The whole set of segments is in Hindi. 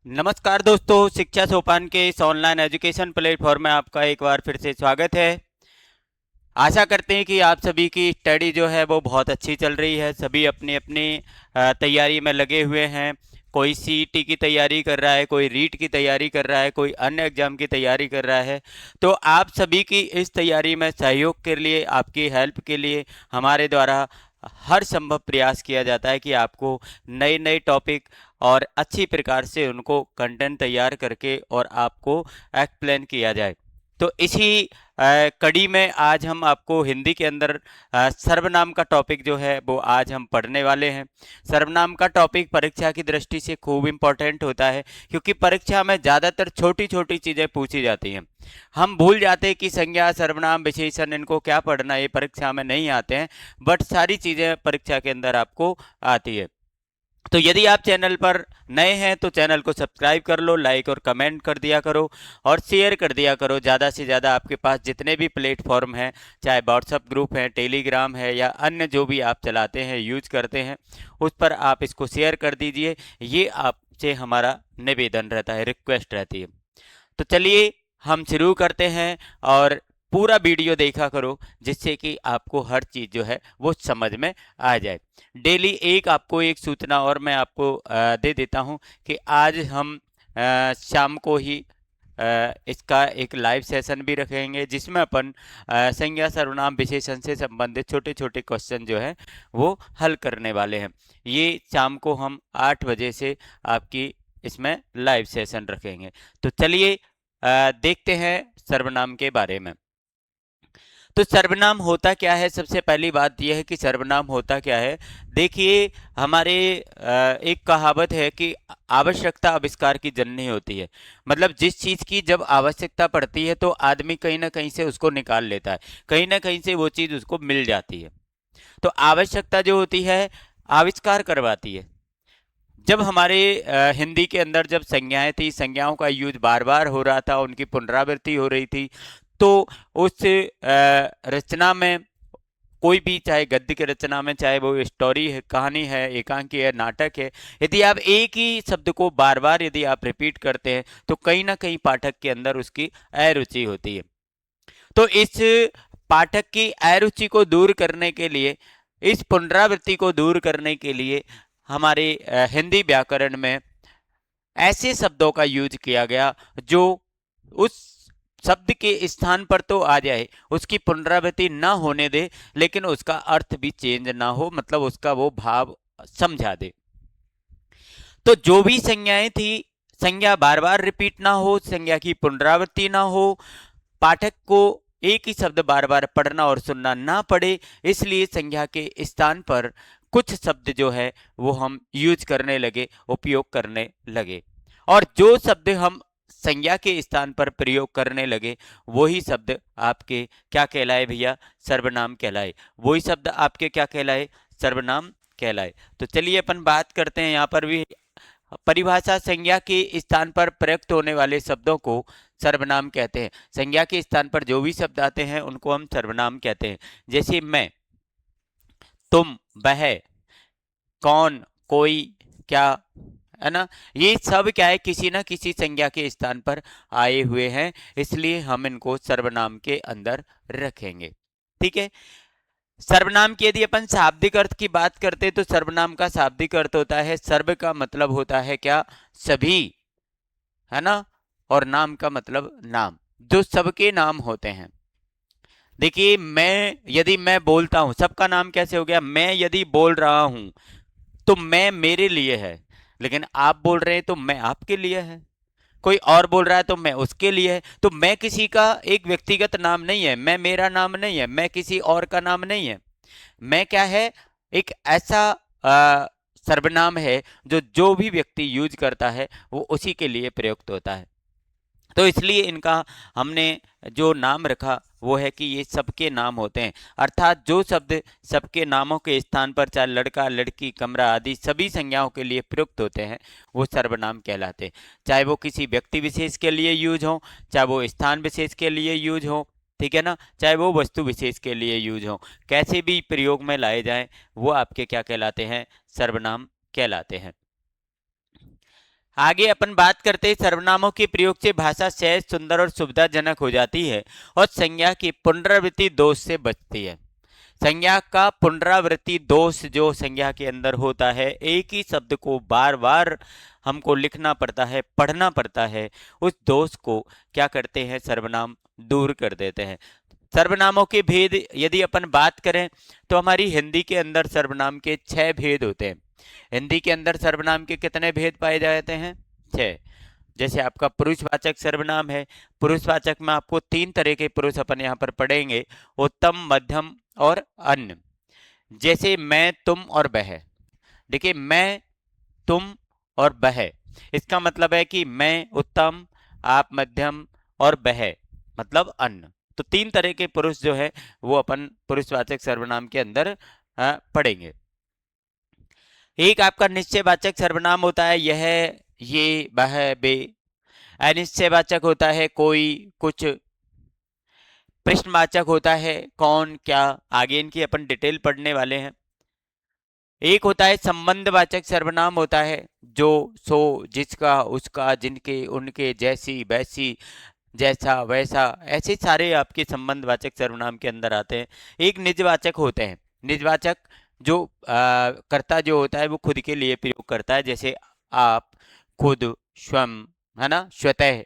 नमस्कार दोस्तों, शिक्षा सोपान के इस ऑनलाइन एजुकेशन प्लेटफॉर्म में आपका एक बार फिर से स्वागत है। आशा करते हैं कि आप सभी की स्टडी जो है वो बहुत अच्छी चल रही है। सभी अपनी अपनी तैयारी में लगे हुए हैं। कोई सीईटी की तैयारी कर रहा है, कोई रीट की तैयारी कर रहा है, कोई अन्य एग्जाम की तैयारी कर रहा है। तो आप सभी की इस तैयारी में सहयोग के लिए, आपकी हेल्प के लिए हमारे द्वारा हर संभव प्रयास किया जाता है कि आपको नए नए टॉपिक और अच्छी प्रकार से उनको कंटेंट तैयार करके और आपको एक्सप्लेन किया जाए। तो इसी कड़ी में आज हम आपको हिंदी के अंदर सर्वनाम का टॉपिक जो है वो आज हम पढ़ने वाले हैं। सर्वनाम का टॉपिक परीक्षा की दृष्टि से खूब इम्पोर्टेंट होता है, क्योंकि परीक्षा में ज़्यादातर छोटी छोटी चीज़ें पूछी जाती हैं। हम भूल जाते हैं कि संज्ञा, सर्वनाम, विशेषण इनको क्या पढ़ना, ये परीक्षा में नहीं आते हैं, बट सारी चीज़ें परीक्षा के अंदर आपको आती है। तो यदि आप चैनल पर नए हैं तो चैनल को सब्सक्राइब कर लो, लाइक और कमेंट कर दिया करो और शेयर कर दिया करो। ज़्यादा से ज़्यादा आपके पास जितने भी प्लेटफॉर्म हैं, चाहे व्हाट्सअप ग्रुप है, टेलीग्राम है या अन्य जो भी आप चलाते हैं, यूज करते हैं, उस पर आप इसको शेयर कर दीजिए। ये आपसे हमारा निवेदन रहता है, रिक्वेस्ट रहती है। तो चलिए हम शुरू करते हैं और पूरा वीडियो देखा करो, जिससे कि आपको हर चीज़ जो है वो समझ में आ जाए। डेली एक आपको एक सूचना और मैं आपको दे देता हूं कि आज हम शाम को ही इसका एक लाइव सेशन भी रखेंगे, जिसमें अपन संज्ञा, सर्वनाम, विशेषण से संबंधित छोटे छोटे क्वेश्चन जो है वो हल करने वाले हैं। ये शाम को हम 8 बजे से आपकी इसमें लाइव सेशन रखेंगे। तो चलिए देखते हैं सर्वनाम के बारे में। तो सर्वनाम होता क्या है? सबसे पहली बात यह है कि सर्वनाम होता क्या है। देखिए, हमारे एक कहावत है कि आवश्यकता आविष्कार की जननी होती है। मतलब जिस चीज की जब आवश्यकता पड़ती है तो आदमी कहीं ना कहीं से उसको निकाल लेता है, कहीं ना कहीं से वो चीज उसको मिल जाती है। तो आवश्यकता जो होती है आविष्कार करवाती है। जब हमारे हिंदी के अंदर जब संज्ञाएं थी, संज्ञाओं का यूज बार बार हो रहा था, उनकी पुनरावृत्ति हो रही थी, तो उस रचना में कोई भी, चाहे गद्य की रचना में, चाहे वो स्टोरी है, कहानी है, एकांकी है, नाटक है, यदि आप एक ही शब्द को बार बार यदि आप रिपीट करते हैं तो कहीं ना कहीं पाठक के अंदर उसकी अरुचि होती है। तो इस पाठक की अरुचि को दूर करने के लिए, इस पुनरावृत्ति को दूर करने के लिए हमारे हिंदी व्याकरण में ऐसे शब्दों का यूज किया गया जो उस शब्द के स्थान पर तो आ जाए, उसकी पुनरावृत्ति ना होने दे, लेकिन उसका अर्थ भी चेंज ना हो, मतलब उसका वो भाव समझा दे। तो जो भी संज्ञाएं थी, संज्ञा बार बार रिपीट ना हो, संज्ञा की पुनरावृत्ति ना हो, पाठक को एक ही शब्द बार बार पढ़ना और सुनना ना पड़े, इसलिए संज्ञा के स्थान पर कुछ शब्द जो है वो हम यूज करने लगे, उपयोग करने लगे। और जो शब्द हम संज्ञा के स्थान पर प्रयोग करने लगे, वही शब्द आपके क्या कहलाए भैया? सर्वनाम कहलाए। वही शब्द आपके क्या कहलाए? सर्वनाम कहलाए। तो चलिए अपन बात करते हैं यहाँ पर भी। परिभाषा: संज्ञा के स्थान पर प्रयुक्त होने वाले शब्दों को सर्वनाम कहते हैं। संज्ञा के स्थान पर जो भी शब्द आते हैं उनको हम सर्वनाम कहते हैं। जैसे मैं, तुम, वह, कौन, कोई, क्या, है ना? ये सब क्या है? किसी ना किसी संज्ञा के स्थान पर आए हुए हैं, इसलिए हम इनको सर्वनाम के अंदर रखेंगे। ठीक है। सर्वनाम की यदि अपन शाब्दिक अर्थ की बात करते तो सर्वनाम का शाब्दिक अर्थ होता है, सर्व का मतलब होता है क्या? सभी, है ना? और नाम का मतलब नाम, जो सबके नाम होते हैं। देखिए, मैं यदि मैं बोलता हूं, सबका नाम कैसे हो गया? मैं यदि बोल रहा हूं तो मैं मेरे लिए है, लेकिन आप बोल रहे हैं तो मैं आपके लिए है। कोई और बोल रहा है तो मैं उसके लिए है। तो मैं किसी का एक व्यक्तिगत नाम नहीं है, मैं मेरा नाम नहीं है, मैं किसी और का नाम नहीं है। मैं क्या है? एक ऐसा सर्वनाम है जो जो भी व्यक्ति यूज करता है वो उसी के लिए प्रयुक्त होता है। तो इसलिए इनका हमने जो नाम रखा वो है कि ये सबके नाम होते हैं। अर्थात जो शब्द सबके नामों के स्थान पर, चाहे लड़का, लड़की, कमरा आदि सभी संज्ञाओं के लिए प्रयुक्त होते हैं, वो सर्वनाम कहलाते हैं। चाहे वो किसी व्यक्ति विशेष के लिए यूज हो, चाहे वो स्थान विशेष के लिए यूज हो, ठीक है ना, चाहे वो वस्तु विशेष के लिए यूज हो, कैसे भी प्रयोग में लाए जाएं वो आपके क्या कहलाते हैं? सर्वनाम कहलाते हैं। आगे अपन बात करते हैं सर्वनामों के प्रयोग से भाषा सहज, सुंदर और सुविधाजनक हो जाती है और संज्ञा की पुनरावृत्ति दोष से बचती है। संज्ञा का पुनरावृत्ति दोष जो संज्ञा के अंदर होता है, एक ही शब्द को बार बार हमको लिखना पड़ता है, पढ़ना पड़ता है, उस दोष को क्या करते हैं, सर्वनाम दूर कर देते हैं। सर्वनामों के भेद यदि अपन बात करें तो हमारी हिंदी के अंदर सर्वनाम के 6 भेद होते हैं। हिंदी के अंदर सर्वनाम के कितने भेद पाए जाते हैं? 6। जैसे आपका पुरुषवाचक सर्वनाम है, पुरुषवाचक में आपको 3 तरह के पुरुष अपन यहाँ पर पढ़ेंगे, उत्तम, मध्यम और अन्य। जैसे मैं, तुम और वह। देखिए, मैं, तुम और वह, इसका मतलब है कि मैं उत्तम, आप मध्यम और वह मतलब अन्य। तो 3 तरह के पुरुष जो है वो अपन पुरुषवाचक सर्वनाम के अंदर पढ़ेंगे। एक आपका निश्चयवाचक सर्वनाम होता है यह, ये, वह, वे। अनिश्चयवाचक होता है कोई, कुछ। प्रश्नवाचक होता है कौन, क्या। आगे इनकी अपन डिटेल पढ़ने वाले हैं। एक होता है संबंधवाचक सर्वनाम होता है जो, सो, जिसका, उसका, जिनके, उनके, जैसी, वैसी, जैसा, वैसा, ऐसे सारे आपके संबंधवाचक सर्वनाम के अंदर आते हैं। एक निजवाचक होते हैं। निजवाचक जो कर्ता जो होता है वो खुद के लिए प्रयोग करता है, जैसे आप, खुद, स्वयं, है ना, स्वतः।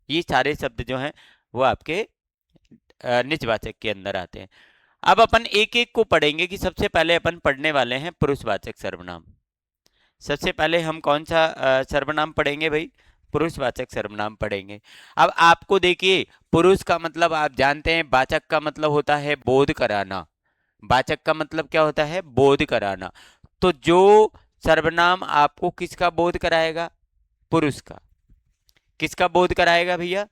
ये सारे शब्द जो हैं वो आपके निजवाचक के अंदर आते हैं। अब अपन एक एक को पढ़ेंगे कि सबसे पहले अपन पढ़ने वाले हैं पुरुषवाचक सर्वनाम। सबसे पहले हम कौन सा सर्वनाम पढ़ेंगे भाई? पुरुषवाचक सर्वनाम पढ़ेंगे। अब आपको देखिए, पुरुष का मतलब आप जानते हैं, वाचक का मतलब होता है बोध कराना। वाचक का मतलब क्या होता है? बोध कराना। तो जो सर्वनाम आपको किसका बोध कराएगा? पुरुष का। किसका बोध कराएगा भैया?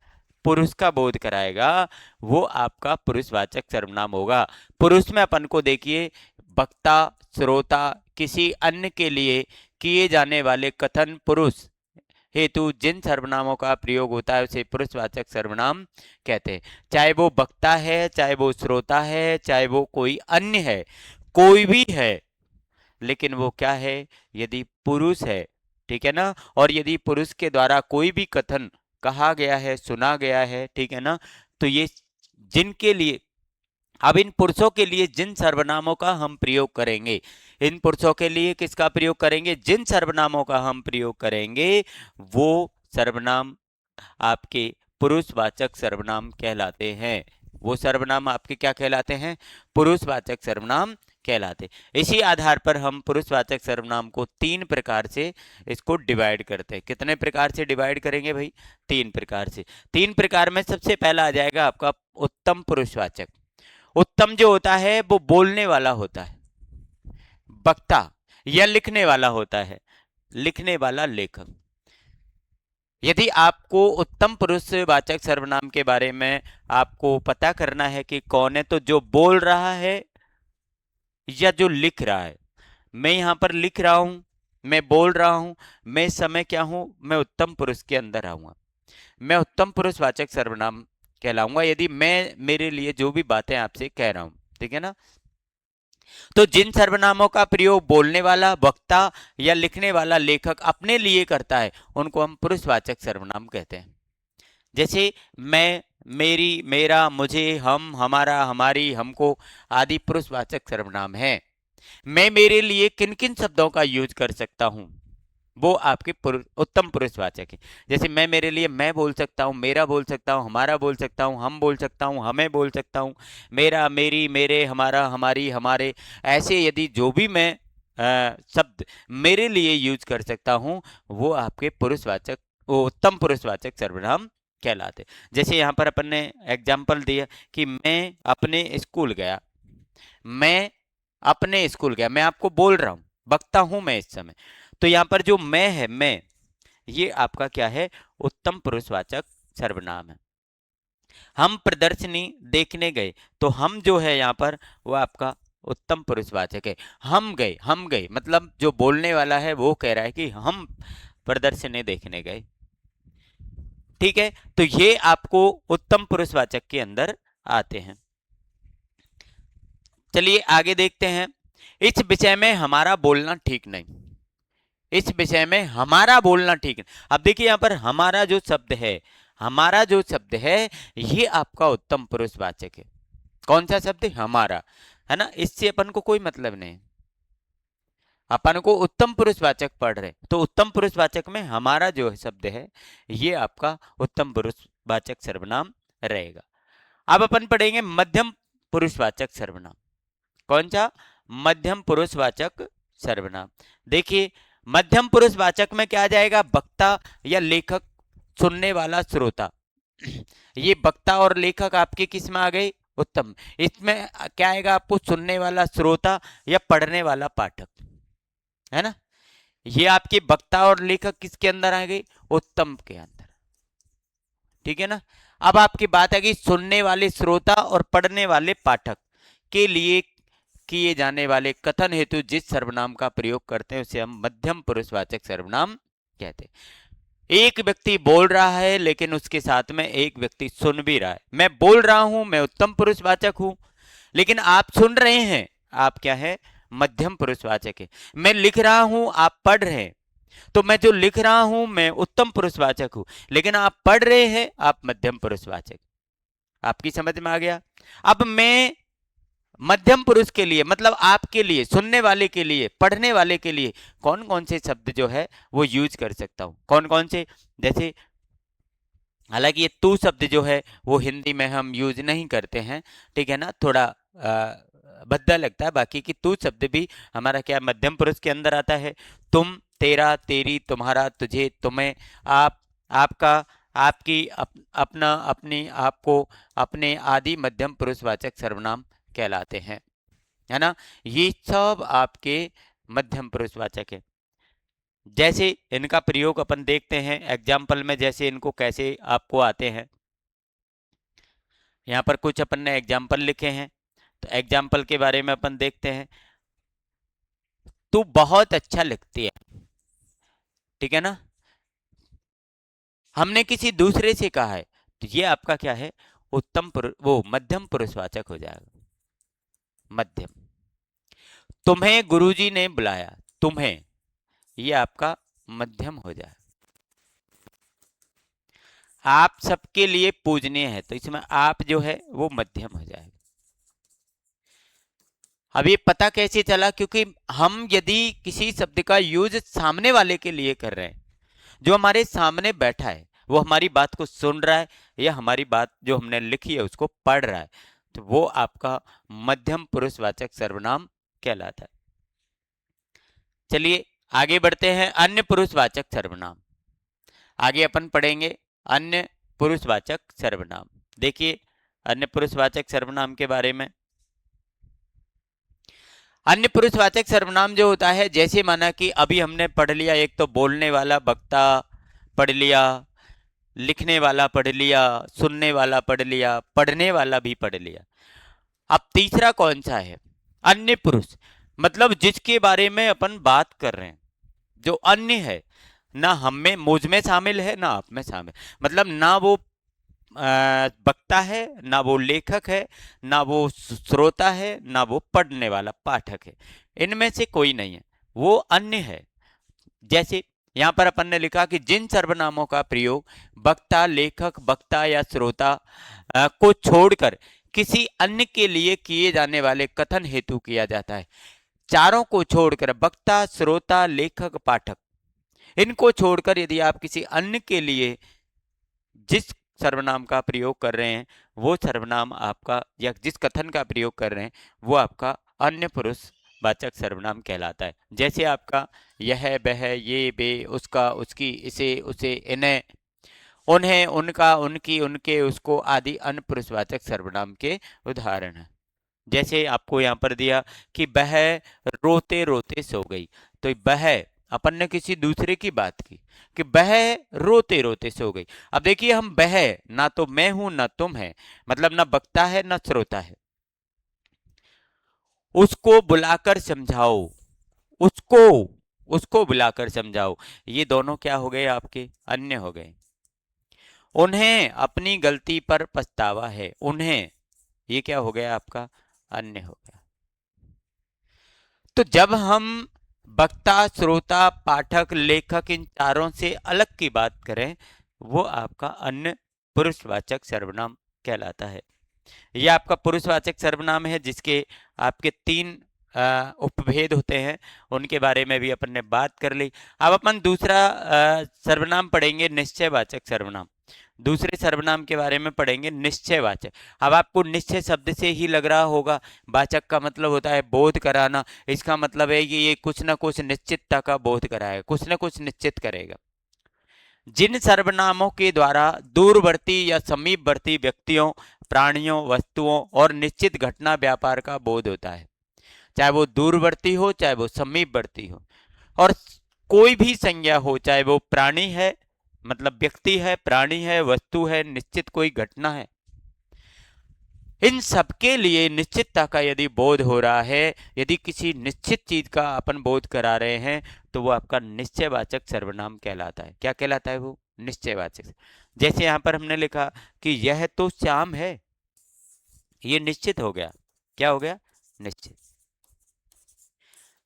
पुरुष का बोध कराएगा, वो आपका पुरुषवाचक सर्वनाम होगा। पुरुष में अपन को देखिए, वक्ता, श्रोता, किसी अन्य के लिए किए जाने वाले कथन पुरुष हेतु जिन सर्वनामों का प्रयोग होता है उसे पुरुषवाचक सर्वनाम कहते हैं। चाहे वो वक्ता है, चाहे वो श्रोता है, चाहे वो कोई अन्य है, कोई भी है, लेकिन वो क्या है? यदि पुरुष है, ठीक है ना, और यदि पुरुष के द्वारा कोई भी कथन कहा गया है, सुना गया है, ठीक है ना, तो ये जिनके लिए, अब इन पुरुषों के लिए जिन सर्वनामों का हम प्रयोग करेंगे, इन पुरुषों के लिए किसका प्रयोग करेंगे? जिन सर्वनामों का हम प्रयोग करेंगे वो सर्वनाम आपके पुरुषवाचक सर्वनाम कहलाते हैं। वो सर्वनाम आपके क्या कहलाते हैं? पुरुषवाचक सर्वनाम कहलाते। इसी आधार पर हम पुरुषवाचक सर्वनाम को 3 प्रकार से इसको डिवाइड करते हैं। कितने प्रकार से डिवाइड करेंगे भाई? 3 प्रकार से। 3 प्रकार में सबसे पहला आ जाएगा आपका उत्तम पुरुषवाचक। उत्तम जो होता है वो बोलने वाला होता है, वक्ता या लिखने वाला होता है, लिखने वाला, लेखक। यदि आपको उत्तम पुरुषवाचक सर्वनाम के बारे में आपको पता करना है कि कौन है, तो जो बोल रहा है या जो लिख रहा है। मैं यहां पर लिख रहा हूं, मैं बोल रहा हूं, मैं इस समय क्या हूं? मैं उत्तम पुरुष के अंदर आऊंगा, मैं उत्तम पुरुषवाचक सर्वनाम कहलाऊंगा यदि मैं मेरे लिए जो भी बातें आपसे कह रहा हूं, ठीक है ना। तो जिन सर्वनामों का प्रयोग बोलने वाला, वक्ता या लिखने वाला लेखक अपने लिए करता है उनको हम पुरुषवाचक सर्वनाम कहते हैं। जैसे मैं, मेरी, मेरा, मुझे, हम, हमारा, हमारी, हमको आदि पुरुषवाचक सर्वनाम है। मैं मेरे लिए किन किन शब्दों का यूज कर सकता हूं, वो आपके उत्तम पुरुषवाचक है। जैसे मैं मेरे लिए मैं बोल सकता हूँ, मेरा बोल सकता हूँ, हमारा बोल सकता हूँ, हम बोल सकता हूँ, हमें बोल सकता हूँ, मेरा, मेरी, मेरे, हमारा, हमारी, हमारे। ऐसे यदि जो भी मैं शब्द मेरे लिए यूज कर सकता हूँ वो आपके पुरुषवाचक, वो उत्तम पुरुषवाचक सर्वनाम कहलाते। जैसे यहाँ पर अपन ने एग्जाम्पल दिया कि मैं अपने स्कूल गया, मैं अपने स्कूल गया, मैं आपको बोल रहा हूँ, वक्ता हूं मैं इस समय। तो यहां पर जो मैं है, मैं, ये आपका क्या है? उत्तम पुरुषवाचक सर्वनाम है। हम प्रदर्शनी देखने गए, तो हम जो है यहां पर वो आपका उत्तम पुरुषवाचक है। हम गए, हम गए मतलब जो बोलने वाला है वो कह रहा है कि हम प्रदर्शनी देखने गए, ठीक है। तो ये आपको उत्तम पुरुषवाचक के अंदर आते हैं। चलिए आगे देखते हैं। इस विषय में हमारा बोलना ठीक नहीं। इस विषय में हमारा बोलना ठीक है। अब देखिए यहाँ पर हमारा जो शब्द है, हमारा जो शब्द है ये आपका उत्तम पुरुषवाचक है। कौन सा शब्द है? हमारा, है ना। इससे अपन को कोई मतलब नहीं, अपन को उत्तम पुरुषवाचक पढ़ रहे, तो उत्तम पुरुषवाचक में हमारा जो शब्द है ये आपका उत्तम पुरुषवाचक सर्वनाम रहेगा। अब अपन पढ़ेंगे मध्यम पुरुषवाचक सर्वनाम। कौन सा? मध्यम पुरुषवाचक सर्वनाम। देखिए मध्यम पुरुषवाचक में क्या आ जाएगा? वक्ता या लेखक, सुनने वाला, श्रोता। ये वक्ता और लेखक आपके किस में आ गए? उत्तम। इसमें क्या आएगा आपको? सुनने वाला, श्रोता या पढ़ने वाला, पाठक, है ना। ये आपके वक्ता और लेखक किसके अंदर आ गए? उत्तम के अंदर, ठीक है ना। अब आपकी बात है कि सुनने वाले श्रोता और पढ़ने वाले पाठक के लिए किए जाने वाले कथन हेतु जिस सर्वनाम का प्रयोग करते हैं उसे हम मध्यम पुरुषवाचक सर्वनाम कहते हैं। एक व्यक्ति बोल रहा है लेकिन उसके साथ में एक व्यक्ति सुन भी रहा है। मैं बोल रहा हूं, मैं उत्तम पुरुषवाचक हूं, लेकिन आप सुन रहे हैं, आप क्या है? मध्यम पुरुषवाचक है। मैं लिख रहा हूं, आप पढ़ रहे हैं, तो मैं जो लिख रहा हूं मैं उत्तम पुरुषवाचक हूं, लेकिन आप पढ़ रहे हैं, आप मध्यम पुरुषवाचक। आपकी समझ में आ गया? अब मैं मध्यम पुरुष के लिए, मतलब आपके लिए, सुनने वाले के लिए, पढ़ने वाले के लिए कौन कौन से शब्द जो है वो यूज कर सकता हूं? कौन कौन से? जैसे हालांकि ये तू शब्द जो है वो हिंदी में हम यूज नहीं करते हैं, ठीक है ना, थोड़ा भद्दा लगता है। बाकी की तू शब्द भी हमारा क्या मध्यम पुरुष के अंदर आता है। तुम, तेरा, तेरी, तुम्हारा, तुझे, तुम्हें, आप, आपका, आपकी, अपना, अपनी, आपको, अपने आदि मध्यम पुरुषवाचक सर्वनाम कहलाते हैं, है ना। ये सब आपके मध्यम पुरुषवाचक है। जैसे इनका प्रयोग अपन देखते हैं एग्जाम्पल में, जैसे इनको कैसे आपको आते हैं। यहाँ पर कुछ अपन ने एग्जाम्पल लिखे हैं, तो एग्जाम्पल के बारे में अपन देखते हैं। तू बहुत अच्छा लिखती है, ठीक है ना। हमने किसी दूसरे से कहा है, तो ये आपका क्या है? वो मध्यम पुरुषवाचक हो जाएगा, मध्यम। तुम्हें गुरुजी ने बुलाया, तुम्हें, ये आपका मध्यम हो जाए। आप सबके लिए पूजनीय है, तो इसमें आप जो है वो मध्यम हो जाएगा। अब ये पता कैसे चला? क्योंकि हम यदि किसी शब्द का यूज सामने वाले के लिए कर रहे हैं, जो हमारे सामने बैठा है वो हमारी बात को सुन रहा है या हमारी बात जो हमने लिखी है उसको पढ़ रहा है, तो वो आपका मध्यम पुरुषवाचक सर्वनाम कहलाता है। चलिए आगे बढ़ते हैं। अन्य पुरुषवाचक सर्वनाम। आगे अपन पढ़ेंगे अन्य पुरुषवाचक सर्वनाम। देखिए अन्य पुरुषवाचक सर्वनाम के बारे में। अन्य पुरुषवाचक सर्वनाम जो होता है, जैसे माना कि अभी हमने पढ़ लिया, एक तो बोलने वाला, वक्ता पढ़ लिया, लिखने वाला पढ़ लिया, सुनने वाला पढ़ लिया, पढ़ने वाला भी पढ़ लिया। अब तीसरा कौन सा है? अन्य पुरुष, मतलब जिसके बारे में अपन बात कर रहे हैं, जो अन्य है, ना हम में, मुझ में शामिल है, ना आप में शामिल, मतलब ना वो वक्ता है, ना वो लेखक है, ना वो श्रोता है, ना वो पढ़ने वाला पाठक है, इनमें से कोई नहीं है, वो अन्य है। जैसे यहां पर अपन ने लिखा कि जिन सर्वनामों का प्रयोग वक्ता, लेखक, वक्ता या श्रोता को छोड़कर किसी अन्य के लिए किए जाने वाले कथन हेतु किया जाता है। चारों को छोड़कर, वक्ता, श्रोता, लेखक, पाठक, इनको छोड़कर यदि आप किसी अन्य के लिए जिस सर्वनाम का प्रयोग कर रहे हैं, वो सर्वनाम आपका, या जिस कथन का प्रयोग कर रहे हैं वो आपका अन्य पुरुष वाचक सर्वनाम कहलाता है। जैसे आपका यह, वह, ये, वे, उसका, उसकी, इसे, उसे, इन्हें, उन्हें, उनका, उनकी, उनके, उसको आदि अन्य पुरुषवाचक सर्वनाम के उदाहरण हैं। जैसे आपको यहाँ पर दिया कि वह रोते रोते सो गई, तो वह अपन ने किसी दूसरे की बात की कि वह रोते रोते सो गई। अब देखिए हम वह, ना तो मैं हूं ना तुम है, मतलब ना वक्ता है ना श्रोता है। उसको बुलाकर समझाओ, उसको, उसको बुलाकर समझाओ, ये दोनों क्या हो गए? आपके अन्य हो गए। उन्हें अपनी गलती पर पछतावा है, उन्हें, ये क्या हो गया? आपका अन्य हो गया। तो जब हम वक्ता, श्रोता, पाठक, लेखक, इन चारों से अलग की बात करें, वो आपका अन्य पुरुषवाचक सर्वनाम कहलाता है। ये आपका पुरुषवाचक सर्वनाम है जिसके आपके तीन उपभेद होते हैं, उनके बारे में भी अपन ने बात कर ली। अब अपन दूसरा सर्वनाम पढ़ेंगे, निश्चयवाचक सर्वनाम। दूसरे सर्वनाम के बारे में पढ़ेंगे, निश्चयवाचक। अब आपको निश्चय शब्द से ही लग रहा होगा, वाचक का मतलब होता है बोध कराना। इसका मतलब है कि ये कुछ ना कुछ निश्चितता का बोध कराएगा, कुछ ना कुछ निश्चित करेगा। जिन सर्वनामों के द्वारा दूरवर्ती या समीपवर्ती व्यक्तियों, प्राणियों, वस्तुओं और निश्चित घटना व्यापार का बोध होता है, चाहे वो दूरवर्ती हो चाहे वो समीपवर्ती हो, और कोई भी संज्ञा हो, चाहे वो प्राणी है मतलब व्यक्ति है, प्राणी है, वस्तु है, निश्चित कोई घटना है, इन सबके लिए निश्चितता का यदि बोध हो रहा है, यदि किसी निश्चित चीज का अपन बोध करा रहे हैं, तो वो आपका निश्चयवाचक सर्वनाम कहलाता है। क्या कहलाता है वो? निश्चयवाचक। जैसे यहां पर हमने लिखा कि यह तो श्याम है, ये निश्चित हो गया। क्या हो गया? निश्चित।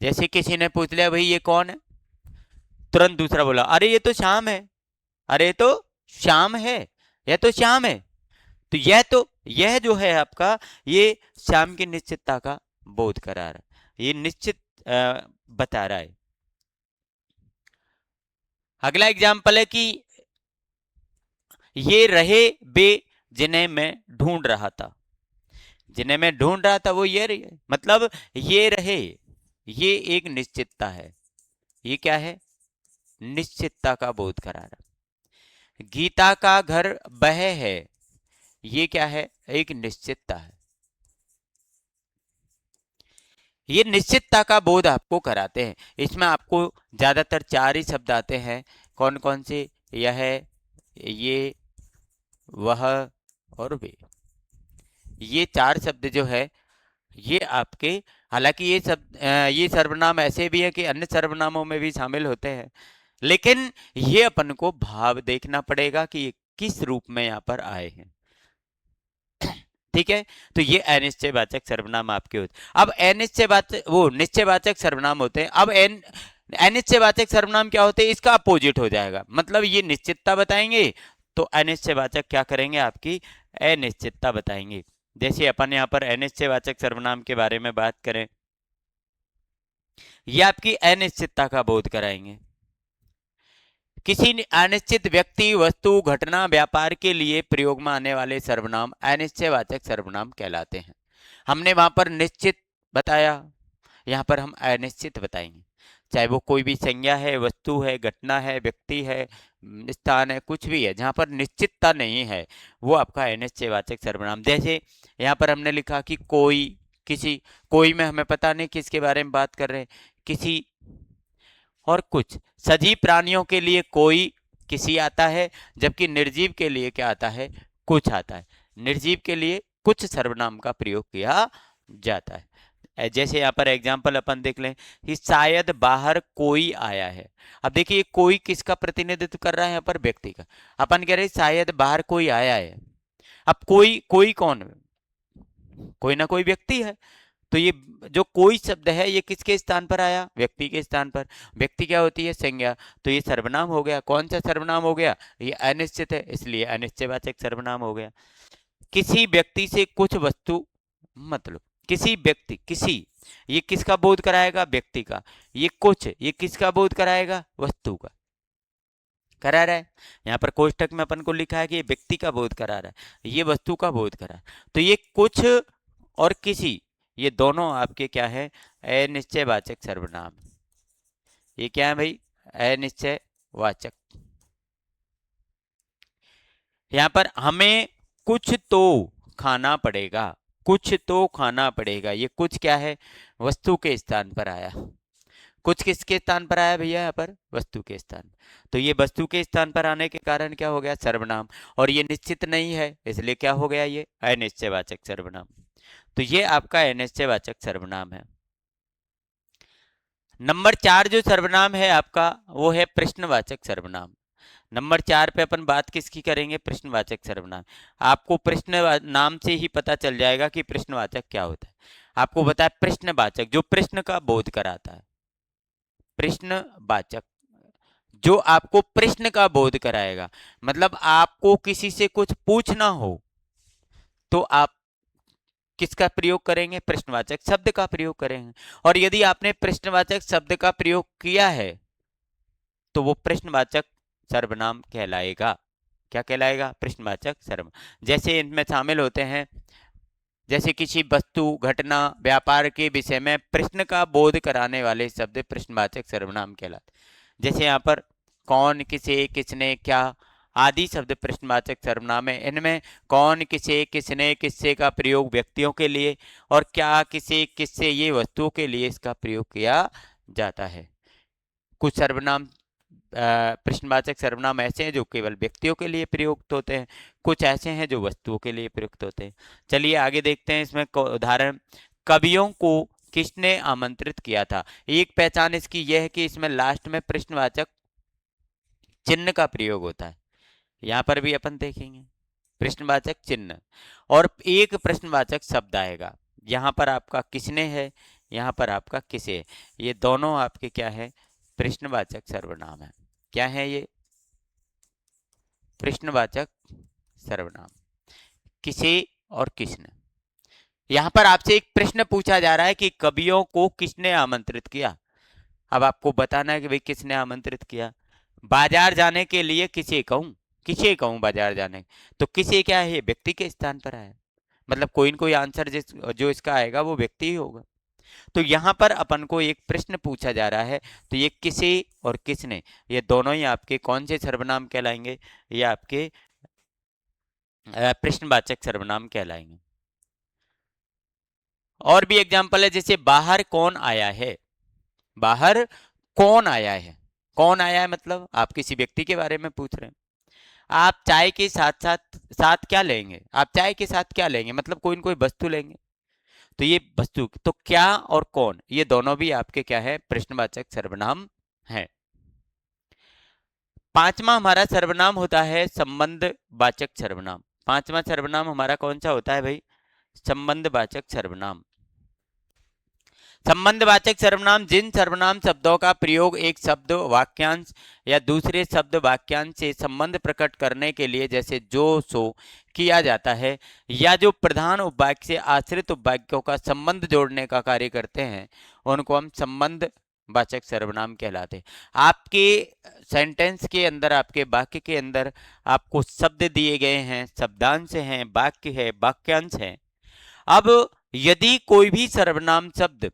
जैसे किसी ने पूछ लिया भाई ये कौन है, तुरंत दूसरा बोला अरे ये तो श्याम है, अरे ये तो श्याम है, यह तो श्याम है। तो यह जो है आपका, ये श्याम की निश्चितता का बोध करा रहा है, ये निश्चित बता रहा है। अगला एग्जाम्पल है कि ये रहे बे जिन्हें मैं ढूंढ रहा था। जिन्हें मैं ढूंढ रहा था वो ये रहे, मतलब ये रहे, ये एक निश्चितता है। ये क्या है? निश्चितता का बोध करा रहा। गीता का घर वह है, ये क्या है? एक निश्चितता है। ये निश्चितता का बोध आपको कराते हैं। इसमें आपको ज्यादातर चार ही शब्द आते हैं। कौन कौन से? यह, ये, वह और वे। ये चार शब्द जो है ये आपके, हालांकि ये शब्द ये सर्वनाम ऐसे भी है कि अन्य सर्वनामों में भी शामिल होते हैं, लेकिन ये अपन को भाव देखना पड़ेगा कि ये किस रूप में यहाँ पर आए हैं। ठीक है, तो ये अनिश्चयवाचक सर्वनाम आपके होते। अब अनिश्चयवाचक, वो निश्चयवाचक सर्वनाम होते हैं। अब अनिश्चयवाचक सर्वनाम क्या होते हैं? इसका अपोजिट हो जाएगा, मतलब ये निश्चितता बताएंगे तो अनिश्चयवाचक क्या करेंगे? आपकी अनिश्चितता बताएंगे। जैसे अपन यहाँ पर अनिश्चयवाचक सर्वनाम के बारे में बात करें, ये आपकी अनिश्चितता का बोध कराएंगे। किसी अनिश्चित व्यक्ति, वस्तु, घटना, व्यापार के लिए प्रयोग में आने वाले सर्वनाम अनिश्चयवाचक सर्वनाम कहलाते हैं। हमने वहां पर निश्चित बताया, यहाँ पर हम अनिश्चित बताएंगे। चाहे वो कोई भी संज्ञा है, वस्तु है, घटना है, व्यक्ति है, स्थान है, कुछ भी है, जहां पर निश्चितता नहीं है, वो आपका अनिश्चयवाचक सर्वनाम। जैसे यहाँ पर हमने लिखा कि कोई, किसी। कोई में हमें पता नहीं किसके बारे में बात कर रहे हैं, किसी और कुछ। सजीव प्राणियों के लिए कोई, किसी आता है, जबकि निर्जीव के लिए क्या आता है? कुछ आता है। निर्जीव के लिए कुछ सर्वनाम का प्रयोग किया जाता है। जैसे यहाँ पर एग्जाम्पल अपन देख लें कि शायद बाहर कोई आया है। अब देखिए कोई किसका प्रतिनिधित्व कर रहा है? यहाँ पर व्यक्ति का। अपन कह रहे शायद बाहर कोई आया है। अब कोई, कोई कौन? कोई ना कोई व्यक्ति है। तो ये जो कोई शब्द है ये किसके स्थान पर आया? व्यक्ति के स्थान पर। व्यक्ति क्या होती है? संज्ञा। तो ये सर्वनाम हो गया। कौन सा सर्वनाम हो गया? ये अनिश्चित है, इसलिए अनिश्चयवाचक सर्वनाम हो गया। किसी व्यक्ति से कुछ वस्तु, मतलब किसी व्यक्ति, किसी, ये किसका बोध कराएगा? व्यक्ति का। ये कुछ, ये किसका बोध कराएगा? वस्तु का। करा रहा है। यहाँ पर कोष्टक में अपन को लिखा है कि ये व्यक्ति का बोध करा रहा है, ये वस्तु का बोध करा। तो ये कुछ और किसी, ये दोनों आपके क्या है? अनिश्चयवाचक सर्वनाम। ये क्या है भाई? अनिश्चयवाचक। यहाँ पर हमें कुछ तो खाना पड़ेगा, कुछ तो खाना पड़ेगा। ये कुछ क्या है? वस्तु के स्थान पर आया। कुछ किसके स्थान पर आया भैया? यहाँ पर वस्तु के स्थान। तो ये वस्तु के स्थान पर आने के कारण क्या हो गया? सर्वनाम। और ये निश्चित नहीं है, इसलिए क्या हो गया? ये अनिश्चयवाचक सर्वनाम। तो ये आपका अनिश्चयवाचक सर्वनाम है। नंबर 4 जो सर्वनाम है आपका, वो है प्रश्नवाचक सर्वनाम। नंबर 4 पे अपन बात किसकी करेंगे? प्रश्नवाचक सर्वनाम। आपको प्रश्न नाम से ही पता चल जाएगा कि प्रश्नवाचक क्या होता है। आपको बताया प्रश्नवाचक, जो प्रश्न का बोध कराता है। प्रश्नवाचक, जो आपको प्रश्न का बोध कराएगा। मतलब आपको किसी से कुछ पूछना हो तो आप किसका प्रयोग करेंगे? प्रश्नवाचक शब्द का प्रयोग करेंगे। और यदि आपने प्रश्नवाचक शब्द का प्रयोग किया है तो वो प्रश्नवाचक सर्वनाम कहलाएगा। क्या कहलाएगा? प्रश्नवाचक सर्वनाम। जैसे इनमें शामिल होते हैं, जैसे किसी वस्तु, घटना, व्यापार के विषय में प्रश्न का बोध कराने वाले शब्द प्रश्नवाचक सर्वनाम कहलाते। जैसे यहाँ पर कौन, किसे, किसने, क्या आदि शब्द प्रश्नवाचक सर्वनाम है। इनमें कौन, किसे, किसने, किससे का प्रयोग व्यक्तियों के लिए, और क्या, किसे, किससे ये वस्तुओं के लिए इसका प्रयोग किया जाता है। कुछ सर्वनाम प्रश्नवाचक सर्वनाम ऐसे हैं जो केवल व्यक्तियों के लिए प्रयुक्त होते हैं, कुछ ऐसे हैं जो वस्तुओं के लिए प्रयुक्त होते हैं। चलिए आगे देखते हैं। इसमें उदाहरण, कवियों को किसने आमंत्रित किया था। एक पहचान इसकी यह है कि इसमें लास्ट में प्रश्नवाचक चिन्ह का प्रयोग होता है। यहाँ पर भी अपन देखेंगे प्रश्नवाचक चिन्ह, और एक प्रश्नवाचक शब्द आएगा। यहाँ पर आपका किसने है, यहाँ पर आपका किसे है। ये दोनों आपके क्या है? प्रश्नवाचक सर्वनाम है। क्या है ये? प्रश्नवाचक सर्वनाम, किसे और किसने। यहां पर आपसे एक प्रश्न पूछा जा रहा है कि कवियों को किसने आमंत्रित किया। अब आपको बताना है कि भाई किसने आमंत्रित किया। बाजार जाने के लिए किसे कहूं, किसे कहूं बाजार जाने, तो किसे क्या है? व्यक्ति के स्थान पर आया। मतलब कोई न कोई आंसर जो इसका आएगा वो व्यक्ति ही होगा। तो यहाँ पर अपन को एक प्रश्न पूछा जा रहा है, तो ये किसे और किसने, ये दोनों ही आपके कौन से सर्वनाम कहलाएंगे? ये आपके प्रश्नवाचक सर्वनाम कहलाएंगे। और भी एग्जाम्पल है, जैसे बाहर कौन आया है। बाहर कौन आया है, कौन आया है मतलब आप किसी व्यक्ति के बारे में पूछ रहे हैं। आप चाय के साथ साथ साथ क्या लेंगे, आप चाय के साथ क्या लेंगे, मतलब कोई न कोई वस्तु लेंगे। तो ये वस्तु, तो क्या और कौन, ये दोनों भी आपके क्या है? प्रश्नवाचक सर्वनाम है। पांचवा हमारा सर्वनाम होता है संबंधवाचक सर्वनाम। पांचवा सर्वनाम हमारा कौन सा होता है भाई? संबंधवाचक सर्वनाम। संबंधवाचक सर्वनाम जिन सर्वनाम शब्दों का प्रयोग एक शब्द, वाक्यांश या दूसरे शब्द, वाक्यांश से संबंध प्रकट करने के लिए, जैसे जो, सो किया जाता है, या जो प्रधान उपवाक्य से आश्रित उपवाक्यों का संबंध जोड़ने का कार्य करते हैं, उनको हम संबंध वाचक सर्वनाम कहलाते हैं। आपके सेंटेंस के अंदर, आपके वाक्य के अंदर आपको शब्द दिए गए हैं, शब्दांश हैं, वाक्य है, वाक्यांश है। अब यदि कोई भी सर्वनाम शब्द,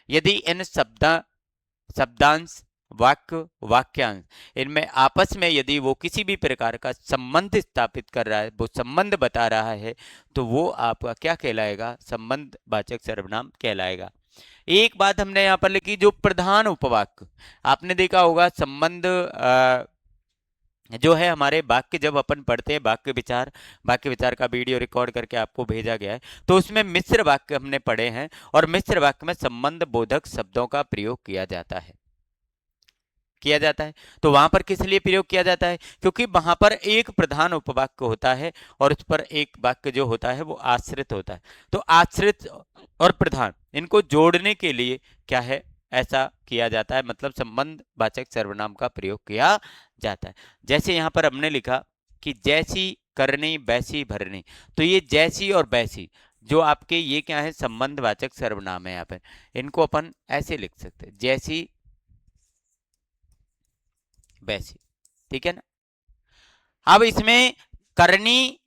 यदि इन शब्दांश, वाक्य, वाक्यांश, इनमें आपस में यदि वो किसी भी प्रकार का संबंध स्थापित कर रहा है, वो संबंध बता रहा है, तो वो आपका क्या कहलाएगा? संबंधवाचक सर्वनाम कहलाएगा। एक बात हमने यहाँ पर लिखी, जो प्रधान उपवाक्य, आपने देखा होगा संबंध जो है हमारे वाक्य, जब अपन पढ़ते हैं वाक्य विचार का वीडियो रिकॉर्ड करके आपको भेजा गया है, तो उसमें मिश्र वाक्य हमने पढ़े हैं, और मिश्र वाक्य में संबंध बोधक शब्दों का प्रयोग किया जाता है, किया जाता है। तो वहां पर किस लिए प्रयोग किया जाता है? क्योंकि वहां पर एक प्रधान उपवाक्य होता है और उस पर एक वाक्य जो होता है वो आश्रित होता है। तो आश्रित और प्रधान, इनको जोड़ने के लिए क्या है? ऐसा किया जाता है, मतलब संबंध वाचक सर्वनाम का प्रयोग किया जाता है। जैसे यहाँ पर हमने लिखा कि जैसी करनी वैसी भरनी, तो ये जैसी और वैसी जो आपके ये क्या है? संबंधवाचक सर्वनाम है। यहाँ पर इनको अपन ऐसे लिख सकते हैं, जैसी वैसी, ठीक है ना। अब इसमें करनी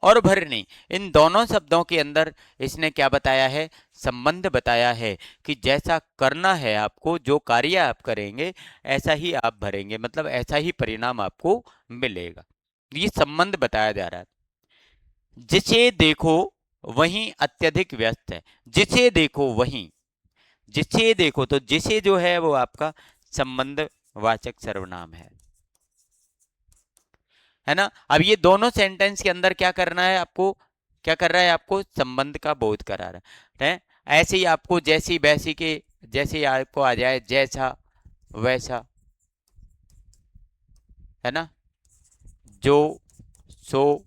और भरनी, इन दोनों शब्दों के अंदर इसने क्या बताया है? संबंध बताया है कि जैसा करना है आपको, जो कार्य आप करेंगे ऐसा ही आप भरेंगे, मतलब ऐसा ही परिणाम आपको मिलेगा। ये संबंध बताया जा रहा है। जिसे देखो वहीं अत्यधिक व्यस्त है, जिसे देखो वहीं, जिसे देखो, तो जिसे जो है वो आपका संबंध वाचक सर्वनाम है ना। अब ये दोनों सेंटेंस के अंदर क्या करना है आपको? क्या कर रहा है? आपको संबंध का बोध करा रहा है। ऐसे ही आपको जैसी वैसी के, जैसे ही आपको आ जाए जैसा वैसा, है ना, जो, सो,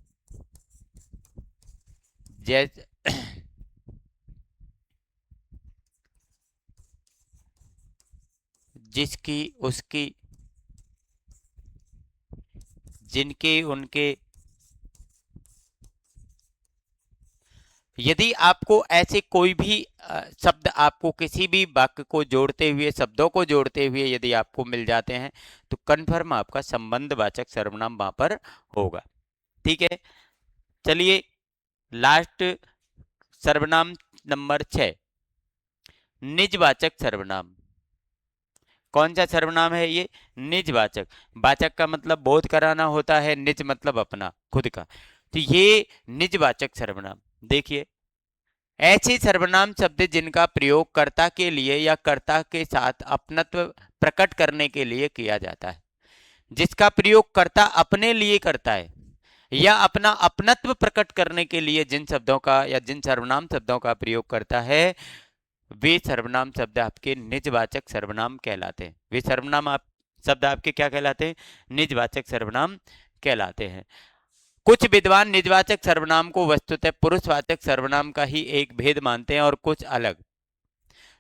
जैसे जिसकी उसकी जिनके उनके। यदि आपको ऐसे कोई भी शब्द आपको किसी भी वाक्य को जोड़ते हुए, शब्दों को जोड़ते हुए यदि आपको मिल जाते हैं तो कन्फर्म आपका संबंधवाचक सर्वनाम वहां पर होगा। ठीक है, चलिए लास्ट सर्वनाम नंबर 6, निजवाचक सर्वनाम। कौन सा सर्वनाम है ये? निजवाचक। वाचक का मतलब बोध कराना होता है, निज मतलब अपना, खुद का। तो ये निजवाचक सर्वनाम। देखिए, ऐसे सर्वनाम शब्द जिनका प्रयोग कर्ता के लिए या कर्ता के साथ अपनत्व प्रकट करने के लिए किया जाता है। जिसका प्रयोग कर्ता अपने लिए करता है या अपना अपनत्व प्रकट करने के लिए जिन शब्दों का या जिन सर्वनाम शब्दों का प्रयोग करता है, वे सर्वनाम शब्द आपके निजवाचक सर्वनाम कहलाते हैं। वे सर्वनाम आप शब्द आपके क्या कहलाते हैं? निजवाचक सर्वनाम कहलाते हैं। कुछ विद्वान निजवाचक सर्वनाम को वस्तुतः पुरुषवाचक सर्वनाम का ही एक भेद मानते हैं और कुछ अलग।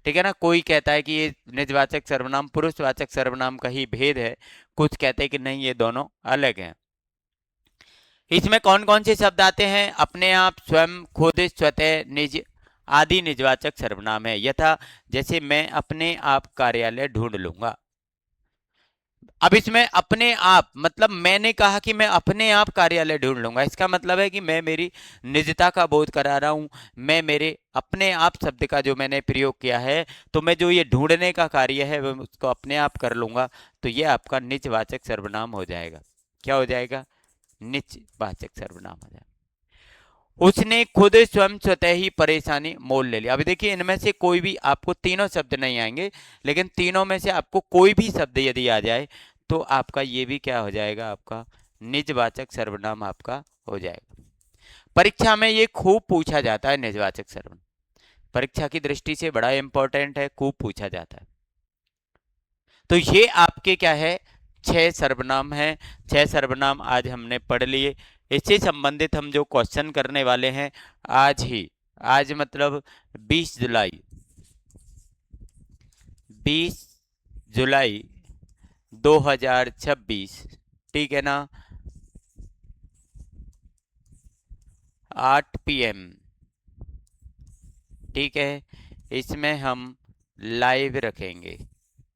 ठीक है ना, कोई कहता है कि ये निजवाचक सर्वनाम पुरुषवाचक सर्वनाम का ही भेद है, कुछ कहते हैं कि नहीं, ये दोनों अलग हैं। इसमें कौन कौन से शब्द आते हैं? अपने आप, स्वयं, खुद, स्वतः, निज आदि निजवाचक सर्वनाम है। यथा जैसे मैं अपने आप कार्यालय ढूंढ लूंगा। अब इसमें अपने आप मतलब मैंने कहा कि मैं अपने आप कार्यालय ढूंढ लूंगा, इसका मतलब है कि मैं मेरी निजता का बोध करा रहा हूं। मैं मेरे अपने आप शब्द का जो मैंने प्रयोग किया है, तो मैं जो ये ढूंढने का कार्य है वो उसको अपने आप कर लूंगा, तो ये आपका निजवाचक सर्वनाम हो जाएगा। क्या हो जाएगा? निजवाचक सर्वनाम हो जाएगा। उसने खुद स्वयं स्वतः ही परेशानी मोल ले ली। अभी देखिए, इनमें से कोई भी आपको तीनों शब्द नहीं आएंगे, लेकिन तीनों में से आपको कोई भी शब्द यदि आ जाए तो आपका ये भी क्या हो जाएगा? आपका निजवाचक सर्वनाम आपका हो जाएगा। परीक्षा में ये खूब पूछा जाता है, निजवाचक सर्वनाम परीक्षा की दृष्टि से बड़ा इंपॉर्टेंट है, खूब पूछा जाता है। तो ये आपके क्या है? 6 सर्वनाम हैं। 6 सर्वनाम आज हमने पढ़ लिए। इससे संबंधित हम जो क्वेश्चन करने वाले हैं आज ही, आज मतलब 20 जुलाई 20 जुलाई 2026, ठीक है ना, 8 PM, ठीक है, इसमें हम लाइव रखेंगे।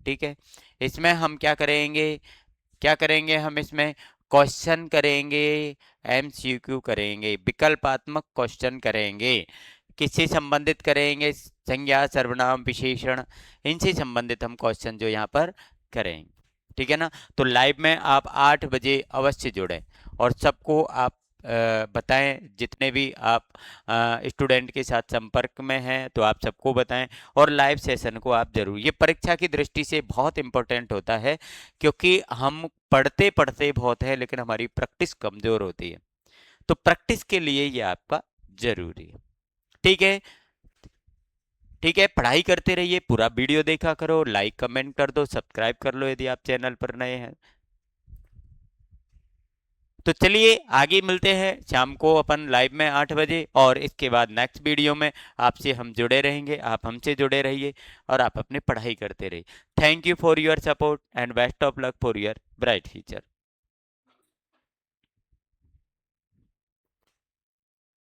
ठीक है, इसमें हम क्या करेंगे? क्या करेंगे हम इसमें? क्वेश्चन करेंगे, MCQ करेंगे, विकल्पात्मक क्वेश्चन करेंगे। किससे संबंधित करेंगे? संज्ञा, सर्वनाम, विशेषण, इनसे संबंधित हम क्वेश्चन जो यहाँ पर करेंगे। ठीक है ना, तो लाइव में आप 8 बजे अवश्य जुड़ें और सबको आप बताएं, जितने भी आप स्टूडेंट के साथ संपर्क में हैं तो आप सबको बताएं, और लाइव सेशन को आप जरूर, ये परीक्षा की दृष्टि से बहुत इंपॉर्टेंट होता है, क्योंकि हम पढ़ते पढ़ते बहुत है लेकिन हमारी प्रैक्टिस कमजोर होती है, तो प्रैक्टिस के लिए ये आपका जरूरी है। ठीक है, ठीक है, पढ़ाई करते रहिए, पूरा वीडियो देखा करो, लाइक कमेंट कर दो, सब्सक्राइब कर लो यदि आप चैनल पर नए हैं। तो चलिए आगे मिलते हैं शाम को अपन लाइव में 8 बजे, और इसके बाद नेक्स्ट वीडियो में आपसे हम जुड़े रहेंगे, आप हमसे जुड़े रहिए और आप अपनी पढ़ाई करते रहिए। Thank you for your support and best of luck for your bright future.